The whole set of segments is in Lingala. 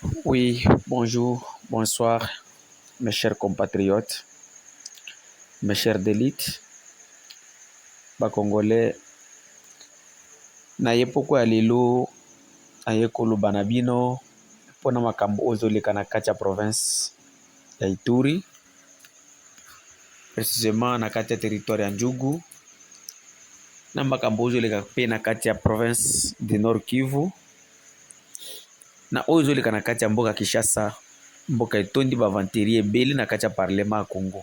Oui, bonjour, bonsoir, mes chers compatriotes, mes chers d'élite, Congolais. Naye poko ya lelo aye koloba na bino mpona makambo ozoleka na kati ya province ya Ituri, précisément na kati ya territoire ya Njugu, na makambo ozoleka pe na kati ya province de Nord Kivu, na oyo ozoleka na kati ya mboka Kinshasa, mboka etondi bavanteri ebele na kati ya parlement ya Congo.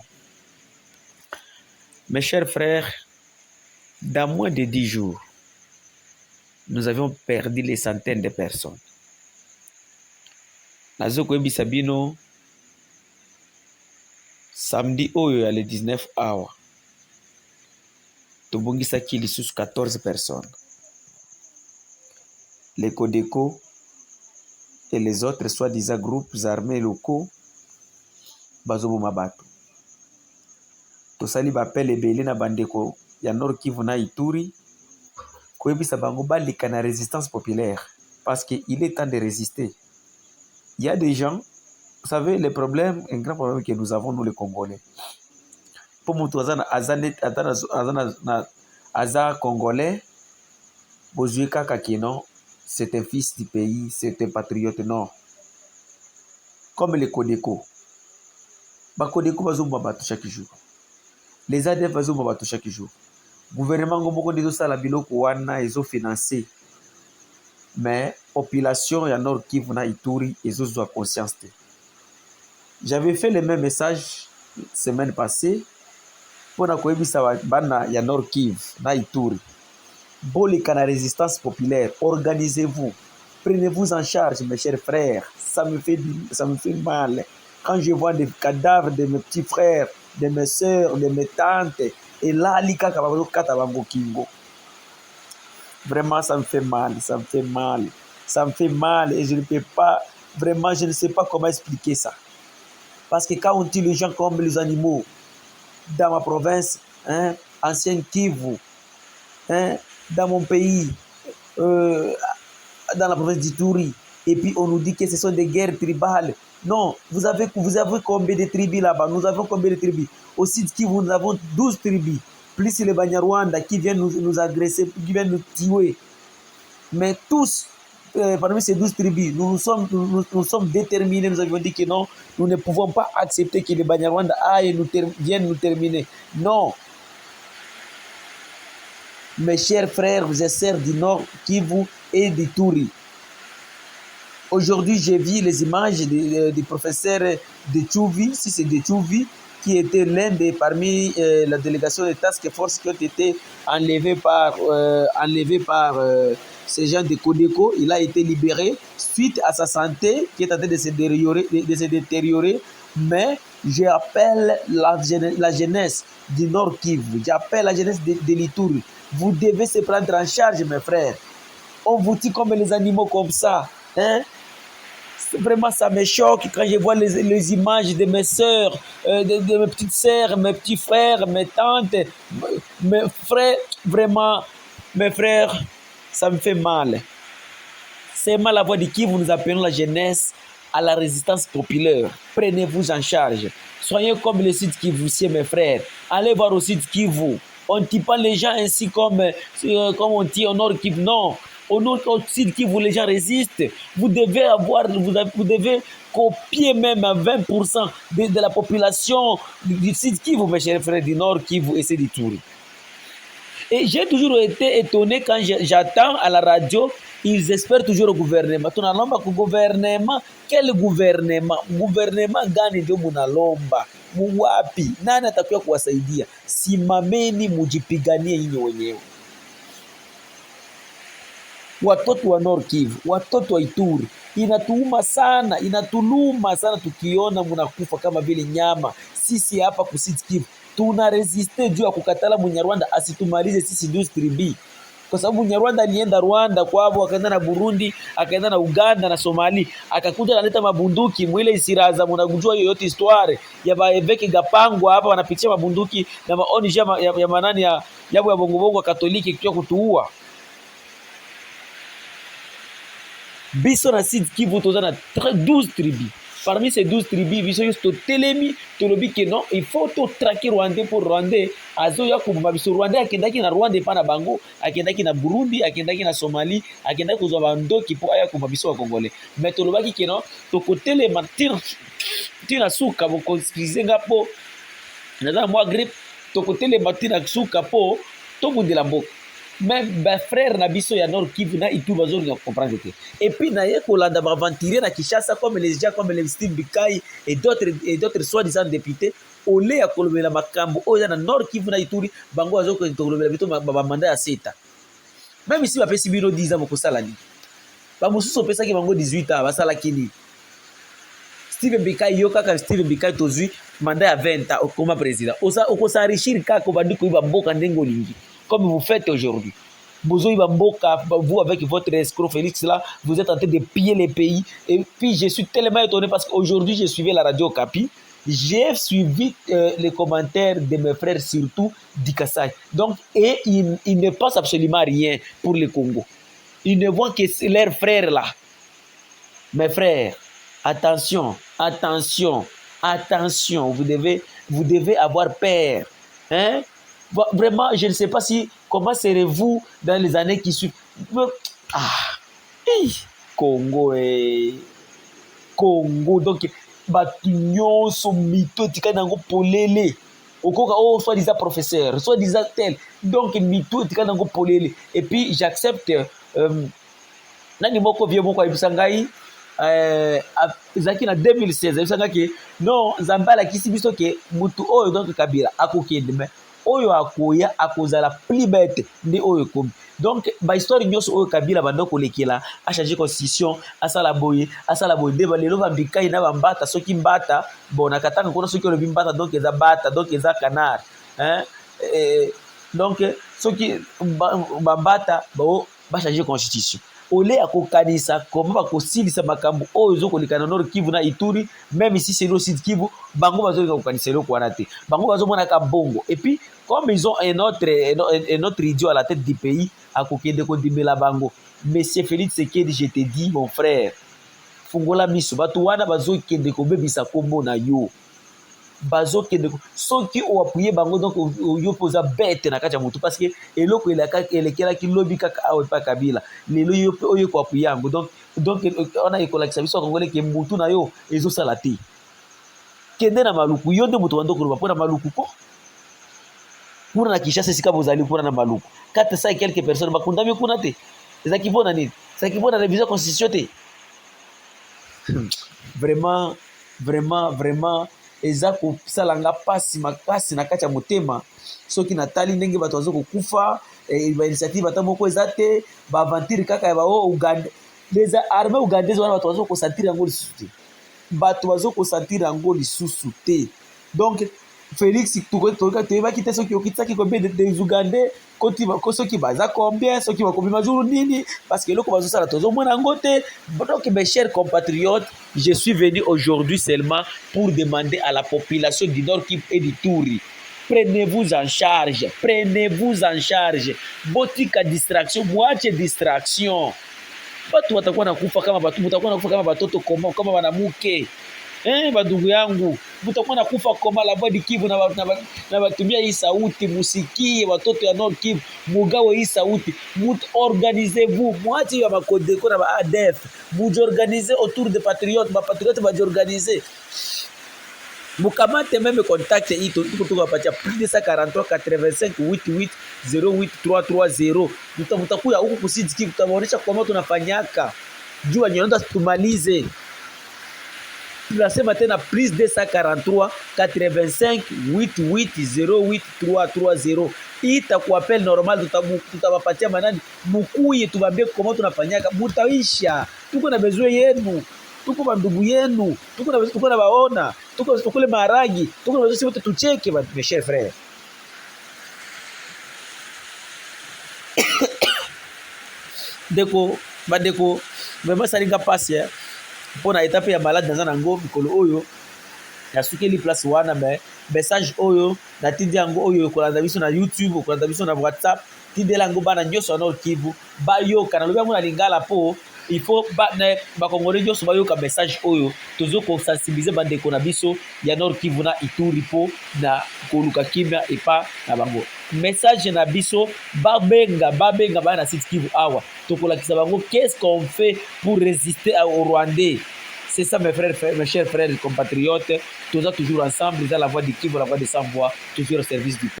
Mes chers frères, dans moins de 10 jours, nous avions perdu les centaines de personnes. Nazo koyebisa bino samedi oyo ya le 19 awa tobongisaki lisusu 14 personnes. Les Codeco et les autres soi-disant groupes armés locaux bazoboma bato. Tosali bapele ebele na bandeko ya Nord Kivu na Ituri koyebisa bango baleka na résistance populaire parce qu'il est temps de résister. Il y a des gens, vous savez, le problème, un grand problème que nous avons, nous les Congolais. Pour mon Aza Congolais, Bozueka Kakino, c'est un fils du pays, c'est un patriote, non. Comme les Codeco. Bakodeko bazo babato chaque jour. Les ADF bazo babato chaque jour. Gouvernement ngomoko dezo sala biloko wana ezo financer. Mais population ya Nord Kivu na Ituri ezo zwa conscience. J'avais fait le même message semaine passée pour na koyebisa bana ya Nord Kivu na Ituri. Boleka na résistance populaire, organisez-vous, prenez-vous en charge mes chers frères. Ça me fait mal quand je vois des cadavres de mes petits frères, de mes soeurs, de mes tantes et là lika kabazo kata bango kingo. Vraiment ça me fait mal, ça me fait mal. Ça me fait mal et je ne peux pas, vraiment je ne sais pas comment expliquer ça. Parce que quand on tue les gens comme les animaux, dans ma province, ancienne Kivu, dans mon pays, dans la province d'Ituri, et puis on nous dit que ce sont des guerres tribales. Non, vous avez combien de tribus là-bas? Nous avons combien de tribus? Au Sud Kivu, nous avons 12 tribus, plus les Banyarwanda qui viennent nous agresser, qui viennent nous tuer. Mais tous, parmi ces 12 tribus, nous sommes déterminés, nous avons dit que non, nous ne pouvons pas accepter que les Banyarwanda viennent nous terminer. Non. Mes chers frères et sœurs du Nord Kivu et d'Ituri. Aujourd'hui, j'ai vu les images du professeur de Tchouvi, si c'est de Tchouvi, qui était l'un des parmi la délégation de Task Force qui ont été enlevés par ces gens de Codeco. Il a été libéré suite à sa santé qui est en train de se détériorer. Mais j'appelle la jeunesse du Nord Kivu, j'appelle la jeunesse de l'Ituri. Vous devez se prendre en charge, mes frères. On vous tue comme les animaux comme ça. Vraiment, ça me choque quand je vois les images de mes soeurs, de mes petites sœurs, mes petits frères, mes tantes, mes frères. Vraiment, mes frères, ça me fait mal. C'est mal la voix de qui vous nous appelons la jeunesse à la résistance populaire. Prenez-vous en charge. Soyez comme le Sud Kivu, mes frères. Allez voir au Sud Kivu. On ne tue pas les gens ainsi comme on tue au Nord Kivu. Non. Au Sud Kivu, les gens résistent. Vous devez copier même à 20% de la population du Sud Kivu, mes chers frères, du Nord Kivu et c'est du Touri. Et j'ai toujours été étonné quand j'attends à la radio, ils espèrent toujours au gouvernement. Tunalomba ku gouvernement, quel gouvernement? Gouvernement gani ndio munalomba? Muwapi? Nani atakuwa kuwasaidia? Simameni mujipiganie nyinyi wenyewe. Watoto wa Nord Kivu, watoto wa Ituri, inatuuma sana, inatuluma sana tukiona munakufa kama vile nyama. Sisi hapa ku Sud Kivu tuna resiste juu ya kukatala Munyarwanda asitumalize sisi 12 tribi. Kwa sababu Munyarwanda alienda Rwanda kwao, akaenda na Burundi, akaenda na Uganda na Somali, akakuja analeta mabunduki mwile isiraza. Mnagujua yoyote histoire ya baeveke gapangwa hapa wanapitia mabunduki na maoni ya manani ya bongo bongo Katoliki kwa kutuua. biso na Sud Kivu toza na 12 tribus. Parmi ces 12 tribus, biso to telemi tolobi ke non, il faut to traquer Rwandais pour Rwandais azoya kubuma biso. Rwandais akendaki na Rwanda epa na bango, akendaki na Burundi, akendaki na Somalie, akendaki kozwa bandoki po aya kubuma biso ba Congolais. Mais tolobaki ke non, tokotelema tina suka bokonskrize nga po naza mwa grippe, tokotelema tina suka po tobundela mboka. Mais ben frère na biso ya Nord Kivu na Ituri bazolinga comprendre que et puis na ye kolanda baventurier na Kinshasa comme les gens comme les Steve Bikai et d'autres soi-disant députés ole ya kolobela makambo oyo na Nord Kivu na Ituri bango bazokolobela bito bamanda ya seta. Même si bapesi bino 10 ans bokosala nini, bamosusu opesaki bango 18 ans basalaki nini? Steve Bikai yo kaka Steve Bikai tozwi manda ya 20 ans okoma président okosarichir kaka obandi koyiba mboka ndenge olingi comme vous faites aujourd'hui. Vous avec votre escroc Félix là, vous êtes en train de piller les pays. Et puis je suis tellement étonné parce qu'aujourd'hui je suivais la radio Okapi. J'ai suivi les commentaires de mes frères, surtout d'Ikassai. Donc, et ils ne pensent absolument rien pour le Congo. Ils ne voient que leurs frères là. Mes frères, attention, attention, attention. Vous devez avoir peur. Hein? Vraiment, je ne sais pas comment serez-vous dans les années qui suivent. Congo, Congo. Donc, Batignon, Somito, Tikanango, Polele. Oh, soit-disant professeur, soit-disant tel. Donc, Mito, Tikanango, Polele. Et puis, j'accepte. Nani moko vieux moko abisangai. Zaki na 2016. Abisangai non, Zambala kisi biso ke mutu oyo donc Kabila akokende mais oyo akoya akozala plus bête nde oyo komi. Donc ba histoire nyonso oyo Kabila bando kolekela a changer constitution asala boye nde balelo bambikai na bambata soki mbata bona katanga kona soki olobi mbata donc eza bata donc eza canard hein donc soki bambata ba changer constitution ole akokanisa comment bakosilisa makambo oyo ezokoleka na Nord Kivu na Ituri, même ici c'est le Sud Kivu bango bazolinga kokanisa eloko wana te, bango bazomonaka bongo. Et puis comme ils ont un autre idiot à la tête du pays akokende kodimela bango. Monsieur Félix Tshisekedi, je te dis mon frère, fungola miso bato wana bazokende kobebisa kombo na yo, bazokende soki oapuye bango donc yo poza bête na kati ya mutu parce que eloko elekelaki lobi kaka awa pa Kabila lelo yo pe oyo koapuye yango donc on a ekolakisa biso Congolais ke mutu na yo ezosala te kende na maluku yo nde mutu bando koloba mpona maluku ko kuna na Kinshasa esika bozali kuna na maluku 400 et quelques personnes bakundami kuna te ezaki mpona nini? Ezaki mpona révision constitution te. Vraiment eza kosalanga pasi makasi na kati ya motema soki natali ndenge bato bazokokufa bainitiative ata moko eza te, baaventure kaka ya bao Uganda, les armées ugandaises wana bato bazokosantire yango lisusu te, donc Félix toyebaki te soki okitisaki combien des Ugandais soki baza combien, soki bakomi majuru nini, parce que eloko bazosala tozomona yango te. Donc mes chers compatriotes, je suis venu aujourd'hui seulement pour demander à la population du Nord Kivu et du Ituri, prenez-vous en charge, botika distraction, mwache distraction. Batu watakuwa nakufa kama batoto kama banamuke. Badugu yangu, mutakuwa nakufa koma la Voix Kivu na batumia hii sauti, musikie watoto ya Nord Kivu, mugawe hii sauti, organisez-vous, mwache ya makodeko na ba ADF, mujorganize autour de patriotes, ba patriotes bajorganize. Mukamate même contact hii tuko tukapatia plus de 143 85 88 08 330. Mutakuya huko kusidi tutawaonesha kwa tunafanyaka. Jua nyonda tumalize. Tunasema tena plus 243 85 88 08 330. Itakuwa appel normal, tutawapatia manani mukuye tubambie kama tunafanyaka, mutaisha. Tuko na besoin yenu, tuko bandugu yenu, tuko na baona, tuko kule maragi, tuko na besoin wote tucheke mes chers frères. Bandeko vraiment salinga passe mpona etape ya malade naza nango mikolo oyo nasukeli place wana, mais message oyo natindi yango oyo kolanda biso na YouTube, kolanda biso na WhatsApp, tindela yango bana nyonso ya Nord Kivu bayoka. Nalobi yango na lingala po il faut bakongole nyonso bayoka message oyo tozo kosensibilize bandeko na biso ya Nord Kivu na Ituri po na koluka kimia epa na bango message na biso babenga bana na Sud Kivu awa tokolakisa bango qu'est-ce qu'on fait pour résister au Rwandais. C'est ça mes frères, mes chers frères compatriotes, tous toujours ensemble, dans la voix du Kivu, la voix des sans voix, toujours au service du peuple.